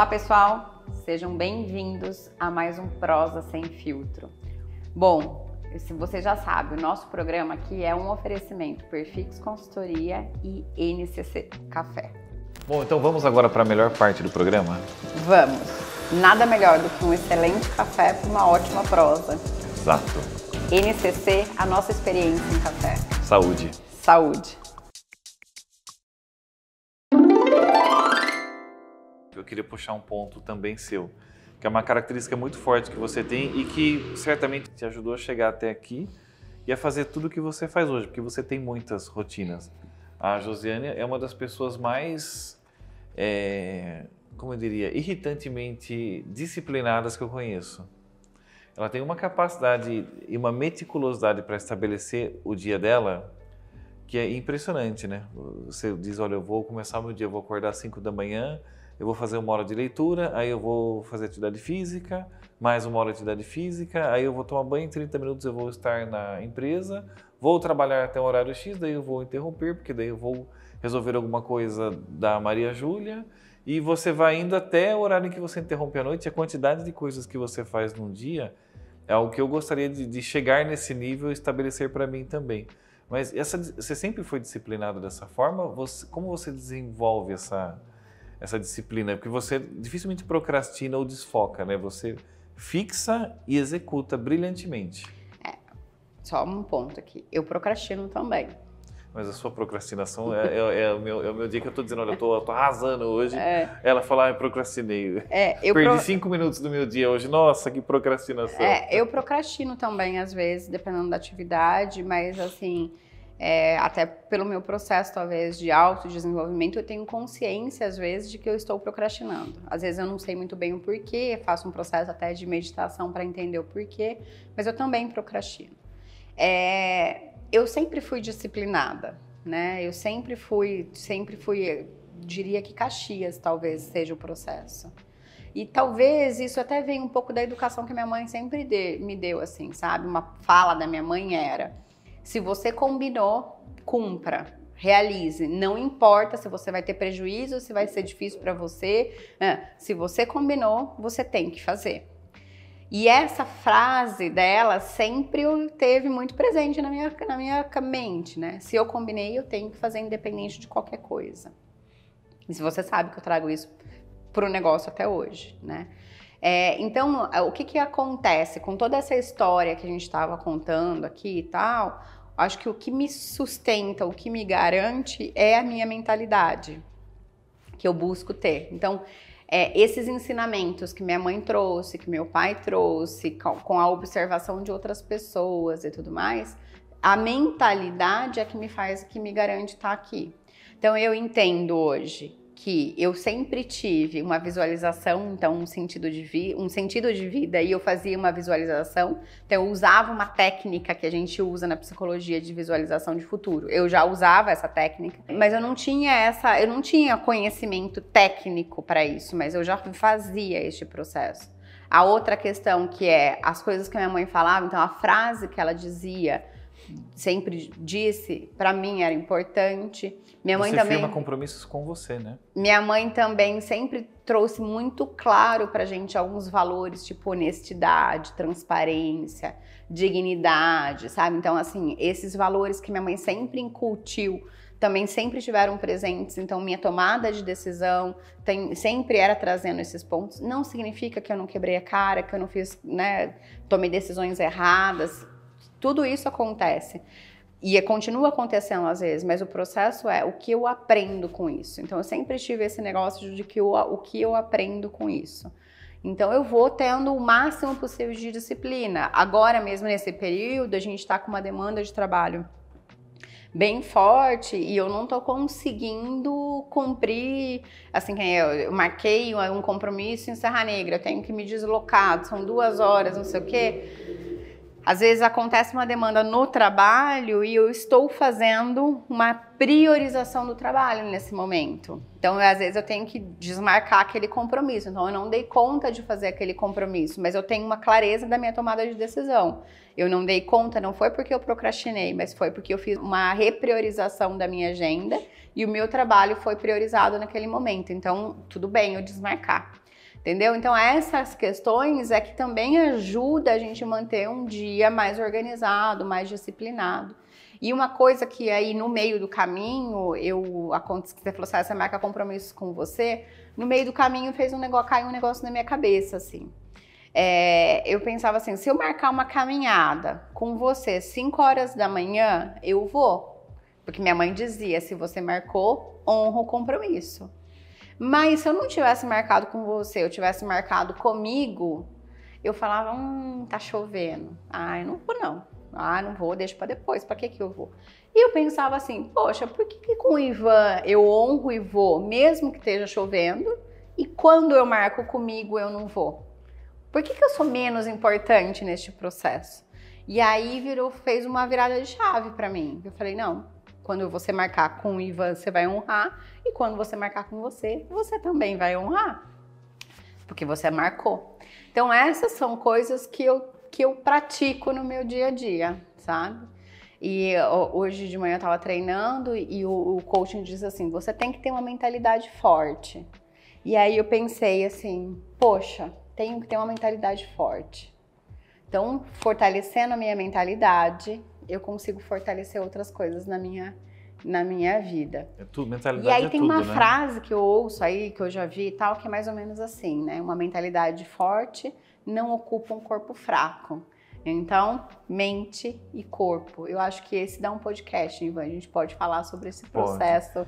Olá pessoal, sejam bem-vindos a mais um Prosa Sem Filtro. Bom, se você já sabe, o nosso programa aqui é um oferecimento Perfix Consultoria e NCC Café. Bom, então vamos agora para a melhor parte do programa? Vamos! Nada melhor do que um excelente café para uma ótima prosa. Exato. NCC, a nossa experiência em café. Saúde. Saúde. Eu queria puxar um ponto também seu, que é uma característica muito forte que você tem e que certamente te ajudou a chegar até aqui e a fazer tudo o que você faz hoje, porque você tem muitas rotinas. A Josiane é uma das pessoas mais, como eu diria, irritantemente disciplinadas que eu conheço. Ela tem uma capacidade e uma meticulosidade para estabelecer o dia dela que é impressionante, né? Você diz, olha, eu vou começar o meu dia, eu vou acordar às 5 da manhã, eu vou fazer 1 hora de leitura, aí eu vou fazer atividade física, mais 1 hora de atividade física, aí eu vou tomar banho, em 30 minutos eu vou estar na empresa, vou trabalhar até o horário X, daí eu vou interromper, porque daí eu vou resolver alguma coisa da Maria Júlia, e você vai indo até o horário em que você interrompe à noite. A quantidade de coisas que você faz num dia é algo que eu gostaria de chegar nesse nível e estabelecer para mim também. Mas você sempre foi disciplinado dessa forma? Como você desenvolve essa disciplina? Porque você dificilmente procrastina ou desfoca, né? Você fixa e executa brilhantemente. Só um ponto aqui. Eu procrastino também. Mas a sua procrastinação é o meu dia que eu tô dizendo, olha, eu tô arrasando hoje. Ela fala, eu procrastinei. Perdi 5 minutos do meu dia hoje. Nossa, que procrastinação. Eu procrastino também, às vezes, dependendo da atividade, mas assim, até pelo meu processo, talvez, de autodesenvolvimento, eu tenho consciência, às vezes, de que eu estou procrastinando. Às vezes eu não sei muito bem o porquê, faço um processo até de meditação para entender o porquê, mas eu também procrastino. Eu sempre fui disciplinada, né? Eu sempre fui, diria que Caxias talvez seja o processo. E talvez isso até venha um pouco da educação que minha mãe sempre me deu, assim, sabe? Uma fala da minha mãe era: se você combinou, cumpra, realize. Não importa se você vai ter prejuízo, se vai ser difícil para você. Se você combinou, você tem que fazer. E essa frase dela sempre teve muito presente na minha mente, né? Se eu combinei, eu tenho que fazer independente de qualquer coisa. E se você sabe que eu trago isso pro negócio até hoje, né? Então, o que acontece com toda essa história que a gente estava contando aqui e tal? Acho que o que me sustenta, o que me garante é a minha mentalidade que eu busco ter. Então, esses ensinamentos que minha mãe trouxe, que meu pai trouxe, com a observação de outras pessoas e tudo mais, a mentalidade é que me garante estar aqui. Então eu entendo hoje que eu sempre tive uma visualização, então um sentido de vida, e eu fazia uma visualização. Então eu usava uma técnica que a gente usa na psicologia de visualização de futuro. Eu já usava essa técnica, mas eu não tinha conhecimento técnico para isso, mas eu já fazia este processo. A outra questão que é as coisas que minha mãe falava, então a frase que ela dizia, sempre disse, para mim era importante. Minha mãe também firma compromissos com você, né? Minha mãe também sempre trouxe muito claro pra gente alguns valores, tipo honestidade, transparência, dignidade, sabe? Então, assim, esses valores que minha mãe sempre incutiu, também sempre estiveram presentes. Então, minha tomada de decisão sempre era trazendo esses pontos. Não significa que eu não quebrei a cara, que eu não fiz, né, tomei decisões erradas. Tudo isso acontece e continua acontecendo às vezes, mas o processo é o que eu aprendo com isso. Então eu sempre tive esse negócio de que o que eu aprendo com isso. Então eu vou tendo o máximo possível de disciplina. Agora mesmo nesse período a gente está com uma demanda de trabalho bem forte e eu não estou conseguindo cumprir, assim, eu marquei um compromisso em Serra Negra, eu tenho que me deslocar, são 2 horas, não sei o quê. Às vezes acontece uma demanda no trabalho e eu estou fazendo uma priorização do trabalho nesse momento. Então, às vezes eu tenho que desmarcar aquele compromisso. Então, eu não dei conta de fazer aquele compromisso, mas eu tenho uma clareza da minha tomada de decisão. Eu não dei conta, não foi porque eu procrastinei, mas foi porque eu fiz uma repriorização da minha agenda e o meu trabalho foi priorizado naquele momento. Então, tudo bem eu desmarcar. Entendeu? Então essas questões é que também ajuda a gente a manter um dia mais organizado, mais disciplinado. E uma coisa que aí no meio do caminho, você falou assim, você marca compromissos com você, no meio do caminho caiu um negócio na minha cabeça, assim. Eu pensava assim, se eu marcar uma caminhada com você 5 horas da manhã, eu vou. Porque minha mãe dizia, se você marcou, honra o compromisso. Mas se eu não tivesse marcado com você, eu tivesse marcado comigo, eu falava, tá chovendo. Eu não vou não. Não vou, deixa pra depois, pra que eu vou? E eu pensava assim, poxa, por que com o Ivan eu honro e vou, mesmo que esteja chovendo, e quando eu marco comigo eu não vou? Por que eu sou menos importante neste processo? E aí fez uma virada de chave pra mim. Eu falei, não, quando você marcar com o Ivan, você vai honrar, e quando você marcar com você, você também vai honrar, porque você marcou. Então essas são coisas que eu pratico no meu dia a dia, sabe? E hoje de manhã eu tava treinando e o coaching diz assim, você tem que ter uma mentalidade forte. E aí eu pensei assim, poxa, tenho que ter uma mentalidade forte. Então, fortalecendo a minha mentalidade, eu consigo fortalecer outras coisas na minha vida. Mentalidade e aí tem uma né? frase que eu ouço aí, que eu já vi e tal, que é mais ou menos assim, né? Uma mentalidade forte não ocupa um corpo fraco. Então, mente e corpo. Eu acho que esse dá um podcast, Ivan. A gente pode falar sobre esse processo.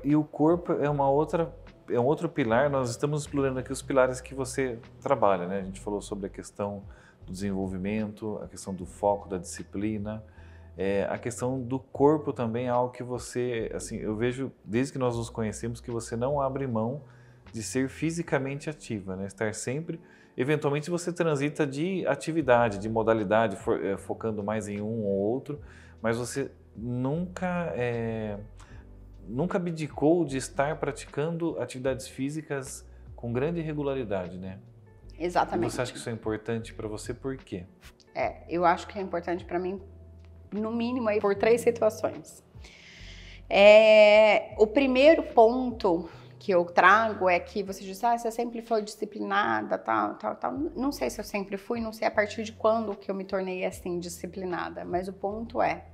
E o corpo é um outro pilar. Nós estamos explorando aqui os pilares que você trabalha, né? A gente falou sobre a questão do desenvolvimento, a questão do foco, da disciplina. A questão do corpo também é algo que você, assim, eu vejo desde que nós nos conhecemos que você não abre mão de ser fisicamente ativa, né? Estar sempre, eventualmente você transita de atividade, de modalidade, focando mais em um ou outro, mas você nunca abdicou de estar praticando atividades físicas com grande regularidade, né? Exatamente. E você acha que isso é importante para você, por quê? Eu acho que é importante para mim, no mínimo, aí, por 3 situações. O primeiro ponto que eu trago é que você diz, você sempre foi disciplinada, tal. Não sei se eu sempre fui, não sei a partir de quando que eu me tornei assim, disciplinada, mas o ponto é,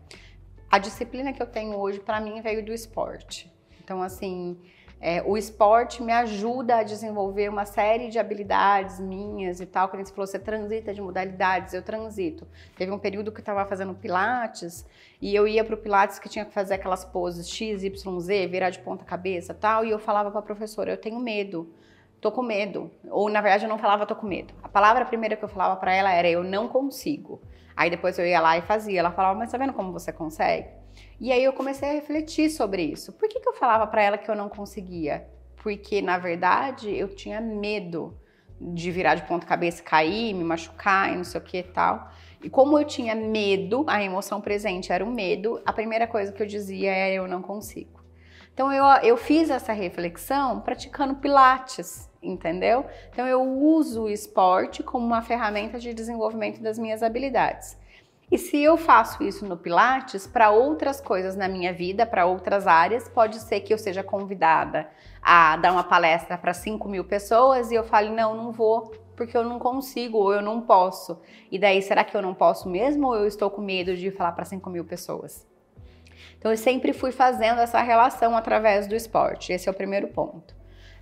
a disciplina que eu tenho hoje, para mim, veio do esporte. Então, assim, o esporte me ajuda a desenvolver uma série de habilidades minhas e tal. Quando você falou, você transita de modalidades, eu transito. Teve um período que eu estava fazendo pilates e eu ia para o pilates que tinha que fazer aquelas poses X, Y, Z, virar de ponta cabeça e tal, e eu falava para a professora, eu tenho medo, tô com medo. Ou, na verdade, eu não falava tô com medo. A palavra primeira que eu falava para ela era eu não consigo. Aí depois eu ia lá e fazia. Ela falava, mas tá vendo como você consegue? E aí eu comecei a refletir sobre isso. Por que eu falava para ela que eu não conseguia? Porque, na verdade, eu tinha medo de virar de ponta cabeça, cair, me machucar e não sei o que e tal. E como eu tinha medo, a emoção presente era o medo, a primeira coisa que eu dizia era eu não consigo. Então eu fiz essa reflexão praticando pilates, entendeu? Então eu uso o esporte como uma ferramenta de desenvolvimento das minhas habilidades. E se eu faço isso no Pilates, para outras coisas na minha vida, para outras áreas, pode ser que eu seja convidada a dar uma palestra para 5.000 pessoas e eu fale, não vou, porque eu não consigo ou eu não posso. E daí, será que eu não posso mesmo ou eu estou com medo de falar para 5.000 pessoas? Então, eu sempre fui fazendo essa relação através do esporte. Esse é o primeiro ponto.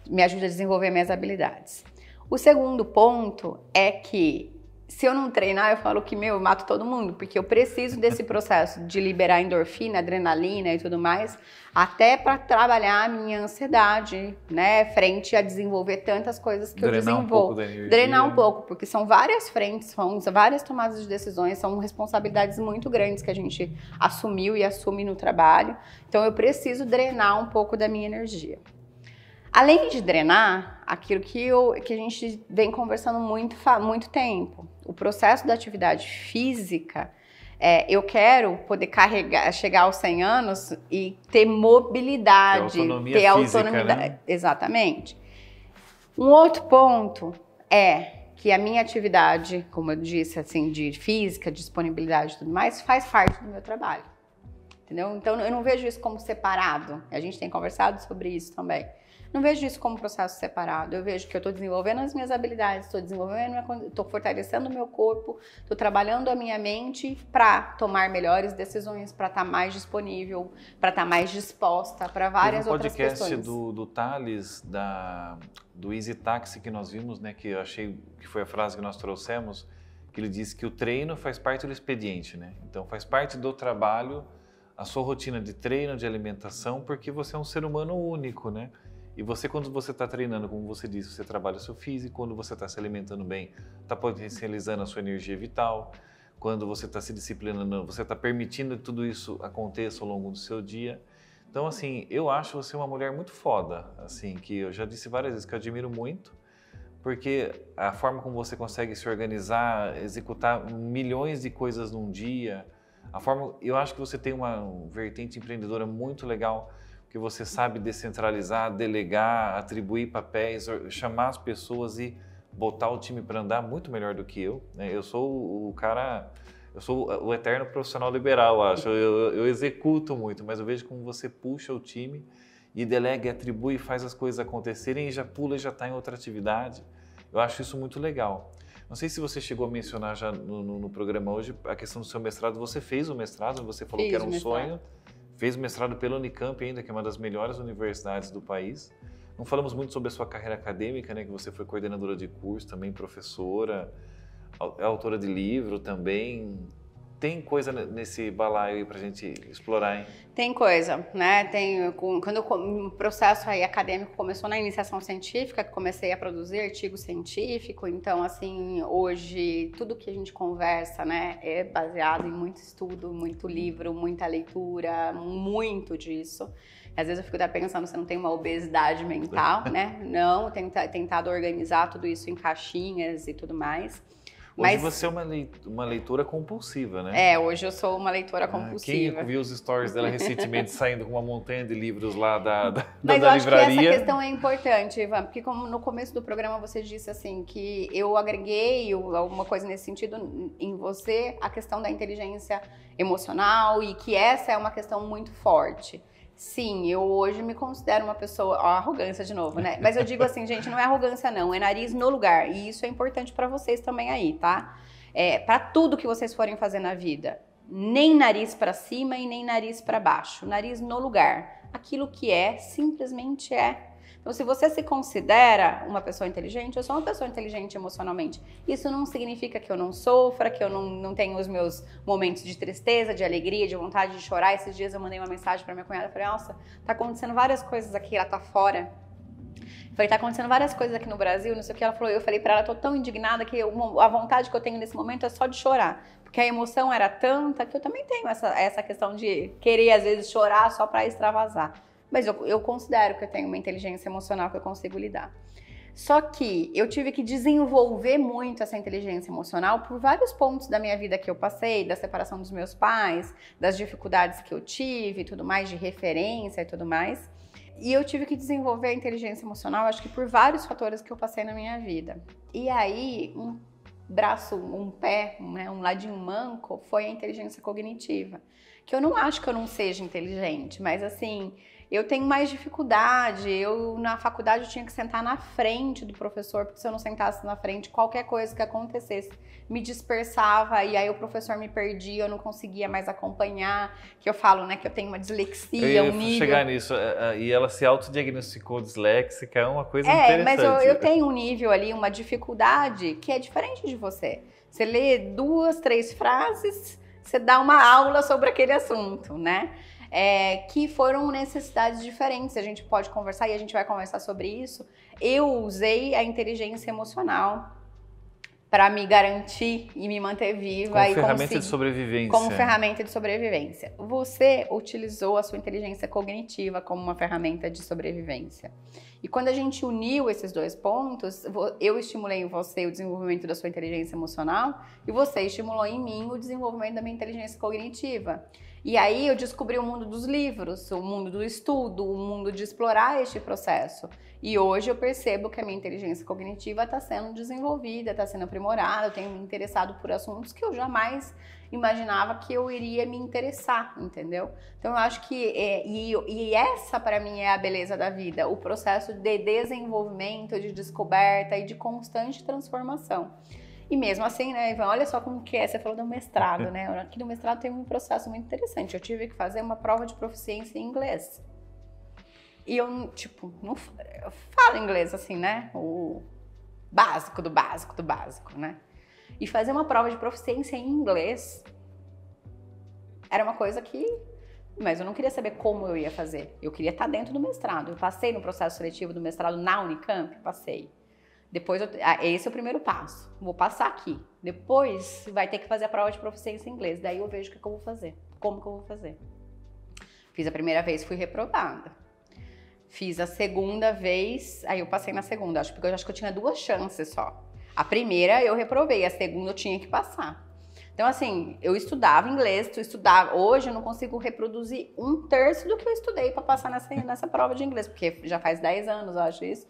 Me ajuda a desenvolver minhas habilidades. O segundo ponto é que se eu não treinar, eu falo que, eu mato todo mundo, porque eu preciso desse processo de liberar endorfina, adrenalina e tudo mais, até para trabalhar a minha ansiedade, né, frente a desenvolver tantas coisas que eu desenvolvo. Drenar um pouco, porque são várias frentes, são várias tomadas de decisões, são responsabilidades muito grandes que a gente assumiu e assume no trabalho, então eu preciso drenar um pouco da minha energia. Além de drenar, aquilo que a gente vem conversando muito tempo, o processo da atividade física, eu quero poder chegar aos 100 anos e ter mobilidade, ter autonomia, né? Exatamente. Um outro ponto é que a minha atividade, como eu disse, assim, de física, disponibilidade e tudo mais, faz parte do meu trabalho, entendeu? Então eu não vejo isso como separado, a gente tem conversado sobre isso também. Não vejo isso como um processo separado. Eu vejo que eu estou desenvolvendo as minhas habilidades, estou fortalecendo o meu corpo, estou trabalhando a minha mente para tomar melhores decisões, para estar mais disponível, para estar mais disposta para várias outras questões. Teve um podcast do Thales, do Easy Taxi que nós vimos, né, que eu achei que foi a frase que nós trouxemos, que ele disse que o treino faz parte do expediente, né? Então faz parte do trabalho a sua rotina de treino, de alimentação, porque você é um ser humano único, né? E você, quando você está treinando, como você disse, você trabalha o seu físico, quando você está se alimentando bem, está potencializando a sua energia vital, quando você está se disciplinando, você está permitindo que tudo isso aconteça ao longo do seu dia. Então, assim, eu acho você uma mulher muito foda, assim, que eu já disse várias vezes que eu admiro muito, porque a forma como você consegue se organizar, executar milhões de coisas num dia, eu acho que você tem uma vertente empreendedora muito legal, que você sabe descentralizar, delegar, atribuir papéis, chamar as pessoas e botar o time para andar muito melhor do que eu, né? Eu sou o eterno profissional liberal, acho. Eu executo muito, mas eu vejo como você puxa o time e delega, atribui, faz as coisas acontecerem e já pula e já está em outra atividade. Eu acho isso muito legal. Não sei se você chegou a mencionar já no programa hoje a questão do seu mestrado. Você fez o mestrado, você falou que era um sonho. Fez o mestrado pela Unicamp ainda, que é uma das melhores universidades do país. Não falamos muito sobre a sua carreira acadêmica, né? Que você foi coordenadora de curso, também professora, é autora de livro também. Tem coisa nesse balaio aí pra gente explorar, hein? Tem coisa, né? Quando o processo aí acadêmico começou na iniciação científica, que comecei a produzir artigo científico, então, assim, hoje tudo que a gente conversa, né, é baseado em muito estudo, muito livro, muita leitura, muito disso. Às vezes eu fico até pensando se não tem uma obesidade mental, né? Não, eu tenho tentado organizar tudo isso em caixinhas e tudo mais. Hoje você é uma leitora compulsiva, né? Hoje eu sou uma leitora compulsiva. Quem viu os stories dela recentemente saindo com uma montanha de livros lá da Mas eu acho livraria? Que essa questão é importante, Ivan, porque como no começo do programa você disse assim, que eu agreguei alguma coisa nesse sentido em você, a questão da inteligência emocional e que essa é uma questão muito forte. Sim, eu hoje me considero uma pessoa... Ó, arrogância de novo, né? Mas eu digo assim, gente, não é arrogância não, é nariz no lugar. E isso é importante pra vocês também aí, tá? Pra tudo que vocês forem fazer na vida. Nem nariz pra cima e nem nariz pra baixo. Nariz no lugar. Aquilo que é, simplesmente é. Então, se você se considera uma pessoa inteligente, eu sou uma pessoa inteligente emocionalmente. Isso não significa que eu não sofra, que eu não tenho os meus momentos de tristeza, de alegria, de vontade de chorar. Esses dias eu mandei uma mensagem pra minha cunhada e falei, nossa, tá acontecendo várias coisas aqui, ela tá fora. Eu falei, tá acontecendo várias coisas aqui no Brasil, não sei o que. Ela falou, eu falei pra ela, tô tão indignada que a vontade que eu tenho nesse momento é só de chorar. Porque a emoção era tanta que eu também tenho essa questão de querer, às vezes, chorar só pra extravasar. Mas eu considero que eu tenho uma inteligência emocional que eu consigo lidar. Só que eu tive que desenvolver muito essa inteligência emocional por vários pontos da minha vida que eu passei, da separação dos meus pais, das dificuldades que eu tive e tudo mais, de referência e tudo mais. E eu tive que desenvolver a inteligência emocional, acho que por vários fatores que eu passei na minha vida. E aí, um braço, um pé, né, um ladinho manco, foi a inteligência cognitiva. Que eu não acho que eu não seja inteligente, mas assim... Eu tenho mais dificuldade, na faculdade eu tinha que sentar na frente do professor, porque se eu não sentasse na frente, qualquer coisa que acontecesse me dispersava e aí o professor me perdia, eu não conseguia mais acompanhar, que eu falo, né, que eu tenho uma dislexia, um nível... chegar nisso, e ela se autodiagnosticou disléxica, é uma coisa interessante. Mas eu tenho um nível ali, uma dificuldade que é diferente de você. Você lê 2, 3 frases, você dá uma aula sobre aquele assunto, né? Que foram necessidades diferentes, a gente pode conversar e a gente vai conversar sobre isso. Eu usei a inteligência emocional para me garantir e me manter viva. Como ferramenta de sobrevivência. Como ferramenta de sobrevivência. Você utilizou a sua inteligência cognitiva como uma ferramenta de sobrevivência. E quando a gente uniu esses dois pontos, eu estimulei em você o desenvolvimento da sua inteligência emocional e você estimulou em mim o desenvolvimento da minha inteligência cognitiva. E aí eu descobri o mundo dos livros, o mundo do estudo, o mundo de explorar este processo. E hoje eu percebo que a minha inteligência cognitiva está sendo desenvolvida, está sendo aprimorada, eu tenho me interessado por assuntos que eu jamais imaginava que eu iria me interessar, entendeu? Então eu acho que, e essa para mim é a beleza da vida, o processo processo de desenvolvimento, de descoberta e de constante transformação. E mesmo assim, né, Ivan, olha só como que é, você falou do mestrado, né? Aqui no mestrado tem um processo muito interessante. Eu tive que fazer uma prova de proficiência em inglês. E eu, tipo, não eu falo inglês assim, né? O básico do básico do básico, né? E fazer uma prova de proficiência em inglês era uma coisa que... Mas eu não queria saber como eu ia fazer. Eu queria estar dentro do mestrado. Eu passei no processo seletivo do mestrado na Unicamp, passei. Depois, esse é o primeiro passo. Vou passar aqui. Depois, vai ter que fazer a prova de proficiência em inglês. Daí eu vejo o que eu vou fazer. Como que eu vou fazer. Fiz a primeira vez, fui reprovada. Fiz a segunda vez, aí eu passei na segunda. Porque eu acho que eu tinha 2 chances só. A primeira eu reprovei, a segunda eu tinha que passar. Então, assim, eu estudava inglês, hoje eu não consigo reproduzir 1/3 do que eu estudei para passar nessa prova de inglês, porque já faz 10 anos, eu acho isso.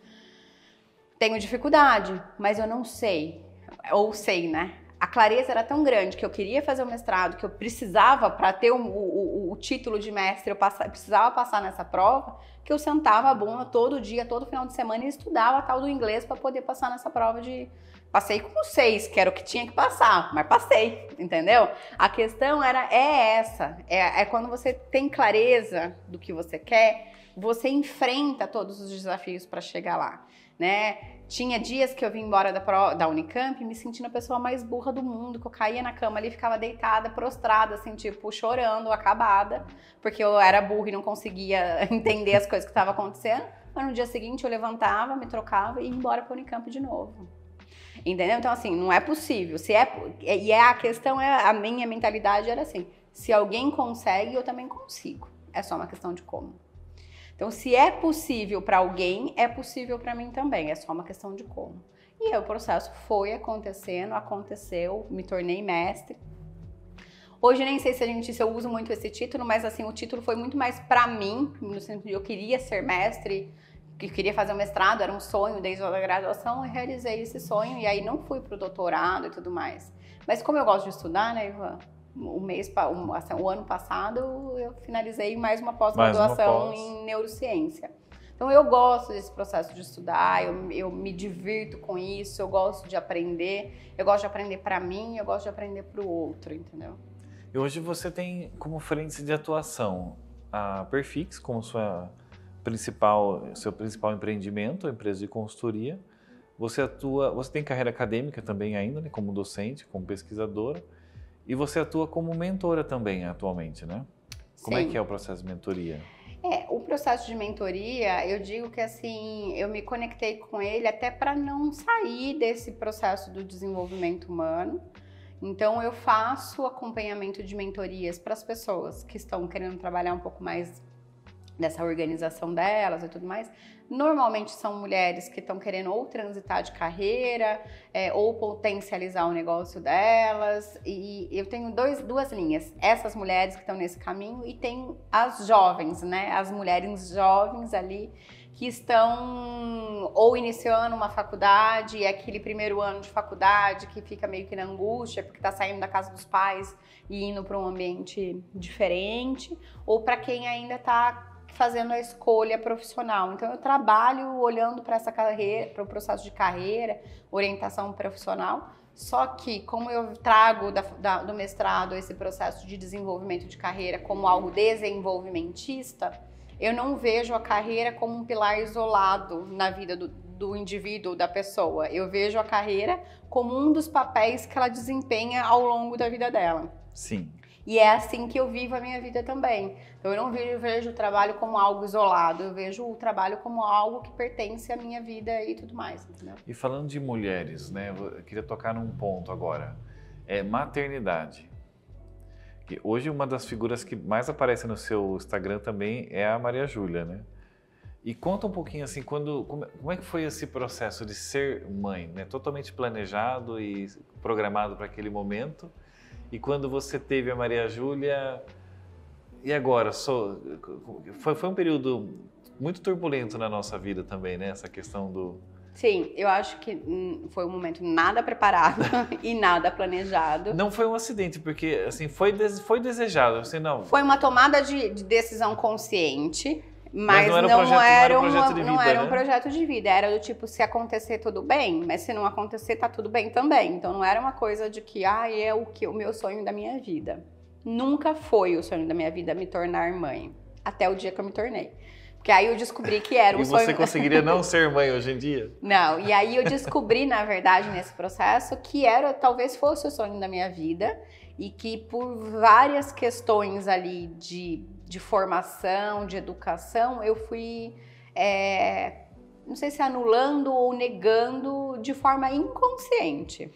Tenho dificuldade, mas eu não sei, ou sei, né? A clareza era tão grande que eu queria fazer o mestrado, que eu precisava, para ter o título de mestre, eu precisava passar nessa prova, que eu sentava a bunda todo dia, todo final de semana e estudava a tal do inglês para poder passar nessa prova de... Passei com 6, que era o que tinha que passar, mas passei, entendeu? A questão é quando você tem clareza do que você quer, você enfrenta todos os desafios para chegar lá, né? Tinha dias que eu vim embora da Unicamp me sentindo a pessoa mais burra do mundo, que eu caía na cama ali, ficava deitada, prostrada, assim, tipo, chorando, acabada, porque eu era burra e não conseguia entender as coisas que estavam acontecendo. Mas no dia seguinte eu levantava, me trocava e ia embora para a Unicamp de novo. Entendeu? Então, assim, não é possível. A questão a minha mentalidade era assim, se alguém consegue, eu também consigo. É só uma questão de como. Então, se é possível para alguém, é possível para mim também. É só uma questão de como. E aí, o processo foi acontecendo, aconteceu, me tornei mestre. Hoje nem sei se eu uso muito esse título, mas assim, o título foi muito mais para mim, no sentido de eu queria ser mestre, que queria fazer um mestrado, era um sonho desde a graduação, eu realizei esse sonho e aí não fui pro doutorado e tudo mais. Mas como eu gosto de estudar, né, Ivan? O ano passado eu finalizei mais uma pós-graduação em neurociência. Então eu gosto desse processo de estudar, eu me divirto com isso, eu gosto de aprender para mim, eu gosto de aprender para o outro, entendeu? E hoje você tem como frente de atuação a Perfix como seu principal empreendimento, a empresa de consultoria. Você tem carreira acadêmica também ainda, né, como docente, como pesquisadora. E você atua como mentora também atualmente, né? Como é que é o processo de mentoria? O processo de mentoria, eu digo que assim, eu me conectei com ele até para não sair desse processo do desenvolvimento humano. Então, eu faço acompanhamento de mentorias para as pessoas que estão querendo trabalhar um pouco mais dessa organização delas e tudo mais. Normalmente são mulheres que estão querendo ou transitar de carreira, ou potencializar o negócio delas. E eu tenho duas linhas. Essas mulheres que estão nesse caminho e tem as jovens, né? As mulheres jovens ali que estão ou iniciando uma faculdade, e aquele primeiro ano de faculdade que fica meio que na angústia, porque está saindo da casa dos pais e indo para um ambiente diferente, ou para quem ainda está fazendo a escolha profissional. Então eu trabalho olhando para essa carreira, para o processo de carreira, orientação profissional, só que como eu trago do mestrado esse processo de desenvolvimento de carreira como algo desenvolvimentista, eu não vejo a carreira como um pilar isolado na vida do indivíduo, da pessoa. Eu vejo a carreira como um dos papéis que ela desempenha ao longo da vida dela. Sim. E é assim que eu vivo a minha vida também. Então eu não vejo o trabalho como algo isolado, eu vejo o trabalho como algo que pertence à minha vida e tudo mais, entendeu? E falando de mulheres, né, eu queria tocar num ponto agora, maternidade. E hoje uma das figuras que mais aparece no seu Instagram também é a Maria Júlia, né? E conta um pouquinho assim, como é que foi esse processo de ser mãe, né? Totalmente planejado e programado para aquele momento. E quando você teve a Maria Júlia, e agora? Foi um período muito turbulento na nossa vida também, né? Essa questão do... Sim, eu acho que foi um momento nada preparado e nada planejado. Não foi um acidente, porque assim, foi desejado. Assim, não... Foi uma tomada de decisão consciente. Mas não era um projeto de vida, não era um né? projeto de vida, era do tipo, se acontecer tudo bem, mas se não acontecer tá tudo bem também. Então não era uma coisa de que, é o meu sonho da minha vida. Nunca foi o sonho da minha vida me tornar mãe, até o dia que eu me tornei. Porque aí eu descobri que era um sonho... E você conseguiria não ser mãe hoje em dia? Não, e aí eu descobri, na verdade, nesse processo, que talvez fosse o sonho da minha vida e que por várias questões ali de formação, de educação, eu fui, não sei se anulando ou negando de forma inconsciente.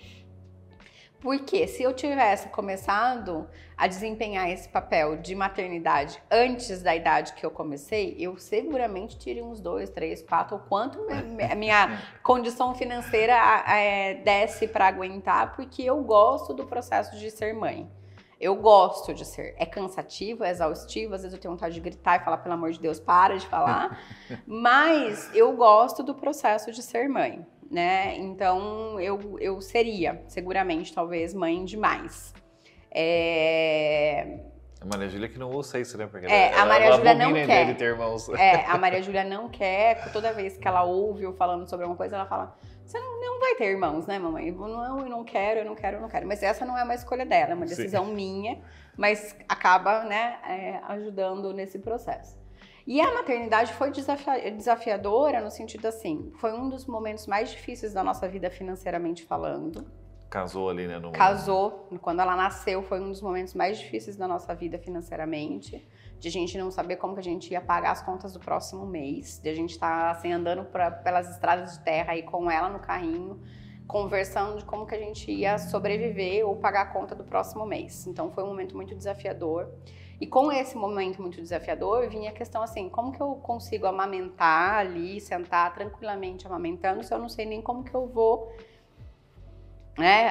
Porque se eu tivesse começado a desempenhar esse papel de maternidade antes da idade que eu comecei, eu seguramente teria uns 2, 3, 4, ou quanto a minha condição financeira desce para aguentar, porque eu gosto do processo de ser mãe. Eu gosto de ser. É cansativo, é exaustivo, às vezes eu tenho vontade de gritar e falar, pelo amor de Deus, para de falar. Mas eu gosto do processo de ser mãe, né? Então eu seria, seguramente, talvez, mãe demais. A Maria Júlia que não ouça isso, né? Porque a Maria Júlia não quer. De ter irmãos. A Maria Júlia não quer. Toda vez que ela ouve eu falando sobre alguma coisa, ela fala: você não vai ter irmãos, né, mamãe? Não, eu não quero, eu não quero, eu não quero. Mas essa não é uma escolha dela, é uma decisão minha, mas acaba, né, ajudando nesse processo. E a maternidade foi desafiadora no sentido assim, foi um dos momentos mais difíceis da nossa vida financeiramente falando. Casou ali, né? Casou. Quando ela nasceu, foi um dos momentos mais difíceis da nossa vida financeiramente. De a gente não saber como que a gente ia pagar as contas do próximo mês. De a gente estar, assim, andando pelas estradas de terra aí com ela no carrinho, conversando de como que a gente ia sobreviver ou pagar a conta do próximo mês. Então, foi um momento muito desafiador. E com esse momento muito desafiador, vinha a questão assim, como que eu consigo amamentar ali, sentar tranquilamente amamentando, se eu não sei nem como que eu vou...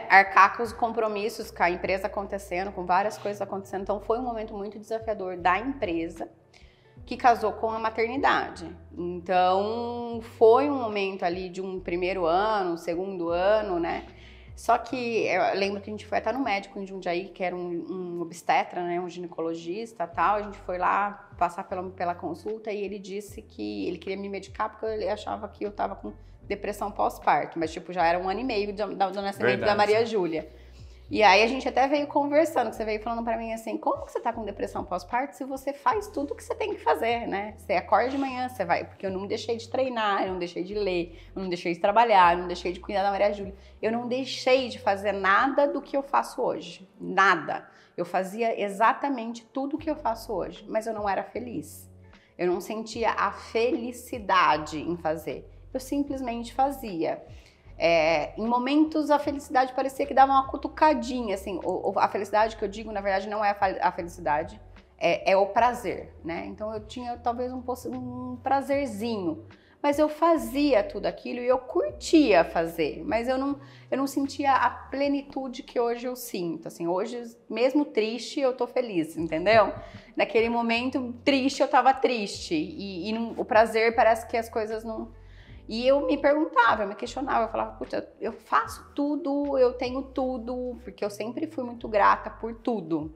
arcar com os compromissos, com a empresa acontecendo, com várias coisas acontecendo. Então foi um momento muito desafiador da empresa que casou com a maternidade. Então foi um momento ali de um primeiro ano, segundo ano, né? Só que eu lembro que a gente foi até no médico em Jundiaí, que era um obstetra, né? Um ginecologista e tal. A gente foi lá passar pela consulta e ele disse que ele queria me medicar porque ele achava que eu tava com depressão pós-parto, mas tipo, já era 1 ano e meio do nascimento da Maria Júlia. E aí a gente até veio conversando, que você veio falando pra mim assim, como que você tá com depressão pós-parto se você faz tudo o que você tem que fazer, né? Você acorda de manhã, você vai, porque eu não deixei de treinar, eu não deixei de ler, eu não deixei de trabalhar, eu não deixei de cuidar da Maria Júlia. Eu não deixei de fazer nada do que eu faço hoje, nada. Eu fazia exatamente tudo o que eu faço hoje, mas eu não era feliz. Eu não sentia a felicidade em fazer. Eu simplesmente fazia. Em momentos a felicidade parecia que dava uma cutucadinha, assim, a felicidade que eu digo, na verdade, não é a felicidade, é o prazer, né? Então eu tinha talvez um prazerzinho, mas eu fazia tudo aquilo e eu curtia fazer, mas eu não sentia a plenitude que hoje eu sinto, assim, hoje, mesmo triste, eu tô feliz, entendeu? Naquele momento triste, eu tava triste, e o prazer parece que as coisas não... E eu me perguntava, eu me questionava, eu falava, puta, eu faço tudo, eu tenho tudo, porque eu sempre fui muito grata por tudo.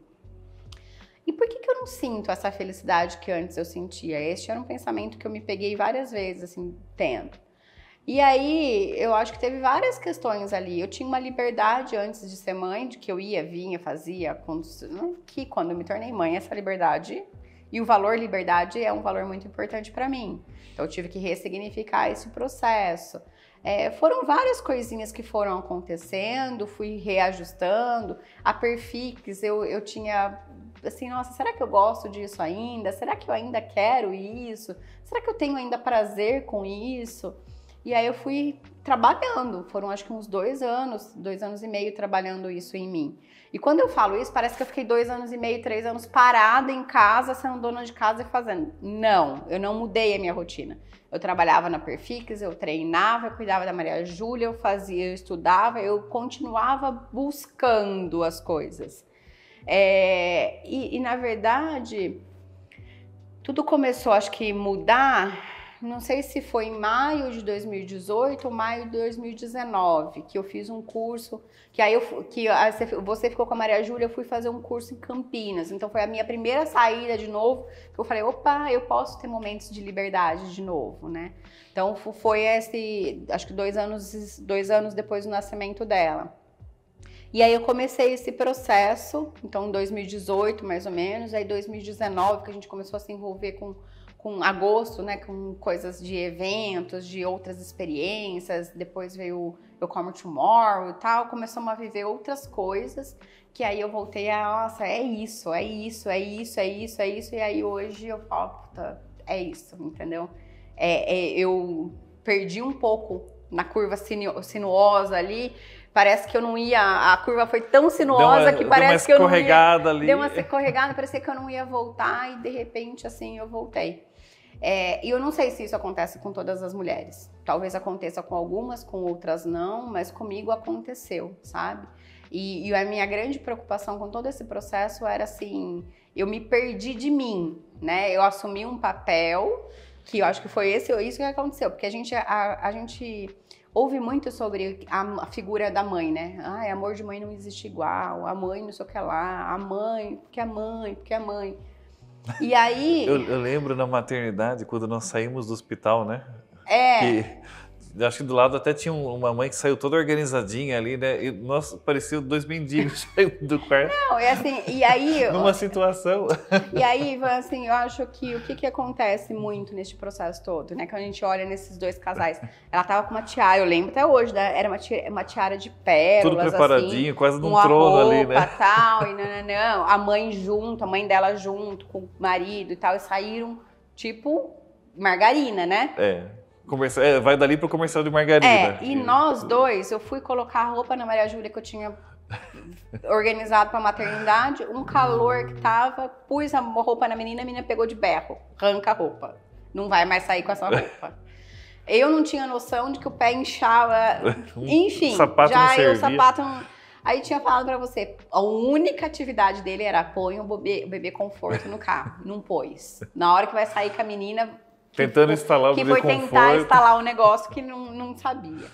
E por que eu não sinto essa felicidade que antes eu sentia? Este era um pensamento que eu me peguei várias vezes, assim, tendo. E aí, eu acho que teve várias questões ali. Eu tinha uma liberdade antes de ser mãe, de que eu ia, vinha, fazia, que quando eu me tornei mãe, essa liberdade... E o valor liberdade é um valor muito importante para mim. Então eu tive que ressignificar esse processo. Foram várias coisinhas que foram acontecendo, fui reajustando. A Perfix, eu tinha assim, nossa, será que eu gosto disso ainda? Será que eu ainda quero isso? Será que eu tenho ainda prazer com isso? E aí eu fui trabalhando, foram acho que uns 2 anos e meio trabalhando isso em mim. E quando eu falo isso, parece que eu fiquei 2 anos e meio, 3 anos parada em casa, sendo dona de casa e fazendo. Não, eu não mudei a minha rotina. Eu trabalhava na Perfix, eu treinava, eu cuidava da Maria Júlia, eu estudava, eu continuava buscando as coisas. E na verdade, tudo começou, acho que, mudar não sei se foi em maio de 2018 ou maio de 2019, que eu fiz um curso, que aí você ficou com a Maria Júlia, eu fui fazer um curso em Campinas. Então foi a minha primeira saída de novo, que eu falei, opa, eu posso ter momentos de liberdade de novo, né? Então foi acho que 2 anos depois do nascimento dela. E aí eu comecei esse processo, então em 2018 mais ou menos, aí 2019 que a gente começou a se envolver com agosto, né, com coisas de eventos, de outras experiências, depois veio o Come Tomorrow e tal, começamos a viver outras coisas, que aí eu voltei a, nossa, é isso, e aí hoje eu falo, puta, é isso, entendeu? Eu perdi um pouco na curva sinuosa ali, parece que eu não ia, a curva foi tão sinuosa que parece que eu não ia... Deu uma escorregada, parecia que eu não ia voltar e de repente, assim, eu voltei. E eu não sei se isso acontece com todas as mulheres. Talvez aconteça com algumas, com outras não, mas comigo aconteceu, sabe? E a minha grande preocupação com todo esse processo era assim, eu me perdi de mim, né? Eu assumi um papel que eu acho que foi isso que aconteceu, porque a gente ouve muito sobre a figura da mãe, né? Ai, amor de mãe não existe igual, a mãe não sei o que lá, a mãe, porque a mãe, porque a mãe. E aí... Eu lembro na maternidade, quando nós saímos do hospital, né? Acho que do lado até tinha uma mãe que saiu toda organizadinha ali, né? E nós parecia 2 mendigos saindo do quarto. Não, é assim, e aí... Numa situação... E aí, assim, eu acho que o que acontece muito nesse processo todo, né? Quando a gente olha nesses 2 casais. Ela tava com uma tiara, eu lembro até hoje, né? Era uma tiara de pérolas, tudo preparadinho, assim, quase num trono ali, né? Tal, e não. A mãe junto, a mãe dela junto com o marido e tal, e saíram, tipo, margarina, né? Vai dali pro comercial de margarina. E nós 2, eu fui colocar a roupa na Maria Júlia que eu tinha organizado pra maternidade, um calor que tava, pus a roupa na menina, a menina pegou de berro, arranca a roupa, não vai mais sair com essa roupa. Eu não tinha noção de que o pé inchava, enfim, o sapato o sapato não... Aí tinha falado pra você, a única atividade dele era põe o bebê conforto no carro, não pôs. Na hora que vai sair com a menina... Tentando instalar o bebê conforto. Que foi tentar instalar um negócio que não sabia.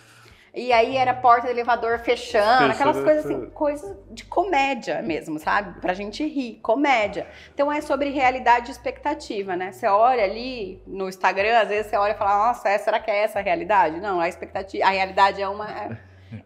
E aí era porta do elevador fechando, aquelas coisas assim, coisas de comédia mesmo, sabe? Pra gente rir, comédia. Então é sobre realidade e expectativa, né? Você olha ali no Instagram, às vezes você olha e fala, nossa, será que é essa a realidade? Não, a realidade é uma...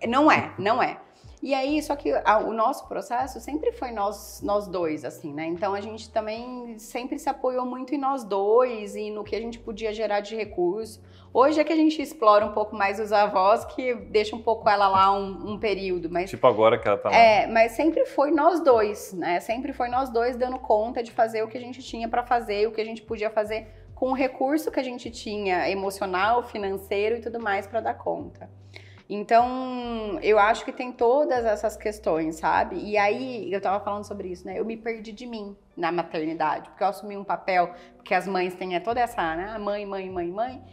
Não é. E aí, só que o nosso processo sempre foi nós 2, assim, né? Então a gente também sempre se apoiou muito em nós 2 e no que a gente podia gerar de recurso. Hoje é que a gente explora um pouco mais os avós, que deixa um pouco ela lá um período. Mas, tipo agora que ela tá lá. Mas sempre foi nós 2, né? Sempre foi nós 2 dando conta de fazer o que a gente tinha para fazer, o que a gente podia fazer com o recurso que a gente tinha, emocional, financeiro e tudo mais para dar conta. Então, eu acho que tem todas essas questões, sabe? E aí, eu tava falando sobre isso, né? Eu me perdi de mim na maternidade, porque eu assumi um papel, porque as mães têm toda essa, né? Mãe.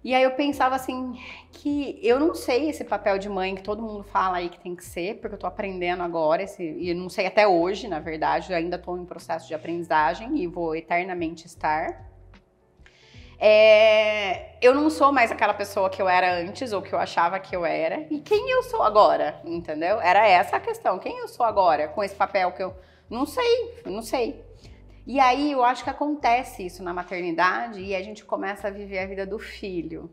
E aí eu pensava assim, que eu não sei esse papel de mãe que todo mundo fala aí que tem que ser, porque eu tô aprendendo agora, e eu não sei até hoje, na verdade, eu ainda tô em processo de aprendizagem e vou eternamente estar. Eu não sou mais aquela pessoa que eu era antes ou que eu achava que eu era. E quem eu sou agora, entendeu? Era essa a questão. Quem eu sou agora com esse papel que eu não sei. E aí eu acho que acontece isso na maternidade e a gente começa a viver a vida do filho.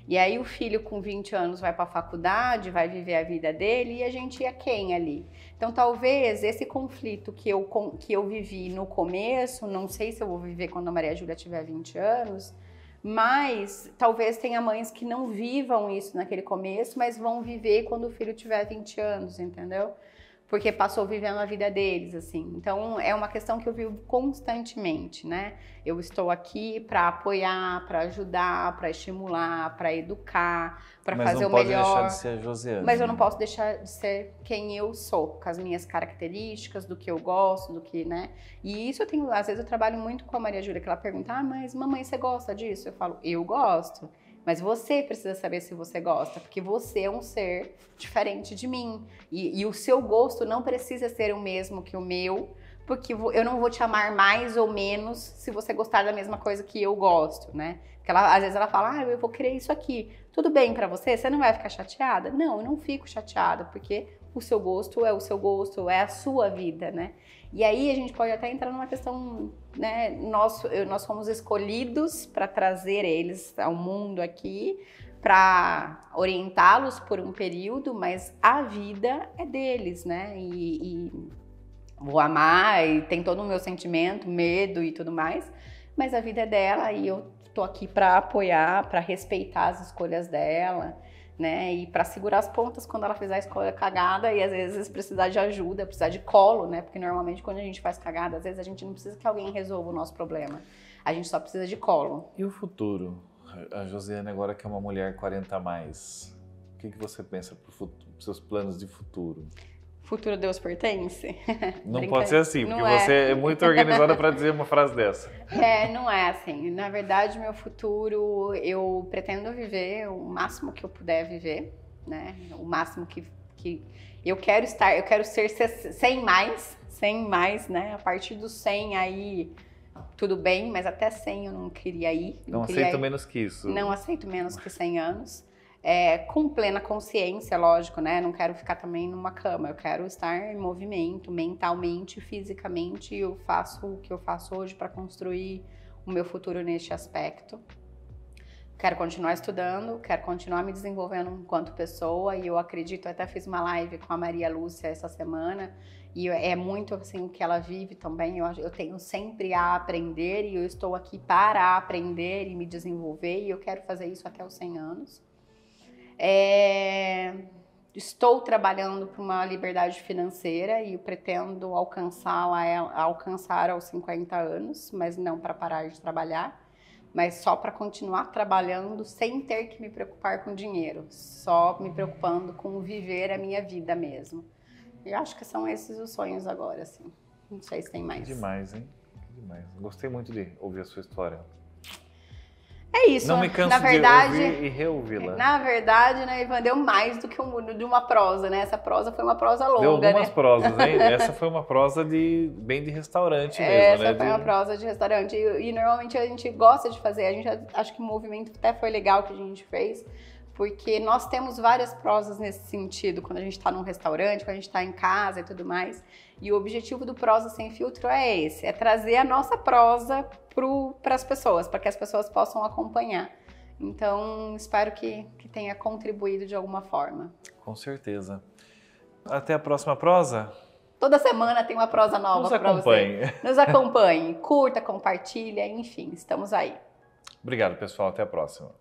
E aí o filho com 20 anos vai para a faculdade, vai viver a vida dele e a gente é quem ali? Então talvez esse conflito que eu vivi no começo, não sei se eu vou viver quando a Maria Júlia tiver 20 anos, mas talvez tenha mães que não vivam isso naquele começo, mas vão viver quando o filho tiver 20 anos, entendeu? Porque passou vivendo a vida deles, assim. Então, é uma questão que eu vivo constantemente, né? Eu estou aqui para apoiar, para ajudar, para estimular, para educar, para fazer o melhor. Mas não pode deixar de ser a Josiane. Mas eu não posso deixar de ser quem eu sou, com as minhas características, do que eu gosto, do que, né? E isso às vezes eu trabalho muito com a Maria Júlia, que ela pergunta, mas mamãe, você gosta disso? Eu falo, eu gosto. Mas você precisa saber se você gosta, porque você é um ser diferente de mim. E o seu gosto não precisa ser o mesmo que o meu porque eu não vou te amar mais ou menos se você gostar da mesma coisa que eu gosto, né? Porque às vezes ela fala, eu vou querer isso aqui. Tudo bem pra você? Você não vai ficar chateada? Não, eu não fico chateada, porque o seu gosto é o seu gosto, é a sua vida, né? E aí a gente pode até entrar numa questão, né? Nós fomos escolhidos para trazer eles ao mundo aqui, para orientá-los por um período, mas a vida é deles, né? E vou amar e tem todo o meu sentimento, medo e tudo mais, mas a vida é dela e eu tô aqui para apoiar, para respeitar as escolhas dela, né? E para segurar as pontas quando ela fizer a escolha cagada e às vezes precisar de ajuda, precisar de colo, né? Porque normalmente quando a gente faz cagada, às vezes a gente não precisa que alguém resolva o nosso problema. A gente só precisa de colo. E o futuro? A Josiane agora que é uma mulher 40 a mais, o que você pensa para os seus planos de futuro? Futuro Deus pertence? Não pode ser assim, porque você é muito organizada para dizer uma frase dessa. Não é assim. Na verdade, meu futuro, eu pretendo viver o máximo que eu puder viver, né? O máximo que eu quero estar, eu quero ser 100 mais, né? A partir dos 100 aí, tudo bem, mas até 100 eu não queria ir. Não aceito menos que isso. Não aceito menos que 100 anos. Com plena consciência, lógico, né? Não quero ficar também numa cama, eu quero estar em movimento, mentalmente, fisicamente, e eu faço o que eu faço hoje para construir o meu futuro neste aspecto. Quero continuar estudando, quero continuar me desenvolvendo enquanto pessoa, e eu acredito, eu até fiz uma live com a Maria Lúcia essa semana, e é muito assim o que ela vive também. Eu tenho sempre a aprender, e eu estou aqui para aprender e me desenvolver, e eu quero fazer isso até os 100 anos. Estou trabalhando por uma liberdade financeira e eu pretendo alcançar aos 50 anos, mas não para parar de trabalhar, mas só para continuar trabalhando sem ter que me preocupar com dinheiro, só me preocupando com viver a minha vida mesmo. Eu acho que são esses os sonhos agora, assim. Não sei se tem mais. Demais, hein? Demais. Gostei muito de ouvir a sua história. É isso, não me canso na verdade, de ouvir e reouvi-la. Na verdade, né, Ivan, deu mais do que de uma prosa, né? Essa prosa foi uma prosa longa, deu algumas né? prosas, hein? Essa foi uma prosa bem de restaurante mesmo, Essa né? foi uma prosa de restaurante. E normalmente a gente gosta de fazer. Acho que o movimento até foi legal que a gente fez, porque nós temos várias prosas nesse sentido, quando a gente está num restaurante, quando a gente está em casa e tudo mais. E o objetivo do Prosa Sem Filtro é esse, é trazer a nossa prosa para as pessoas, para que as pessoas possam acompanhar. Então, espero que tenha contribuído de alguma forma. Com certeza. Até a próxima prosa. Toda semana tem uma prosa nova para você. Nos acompanhe, curta, compartilha, enfim, estamos aí. Obrigado, pessoal. Até a próxima.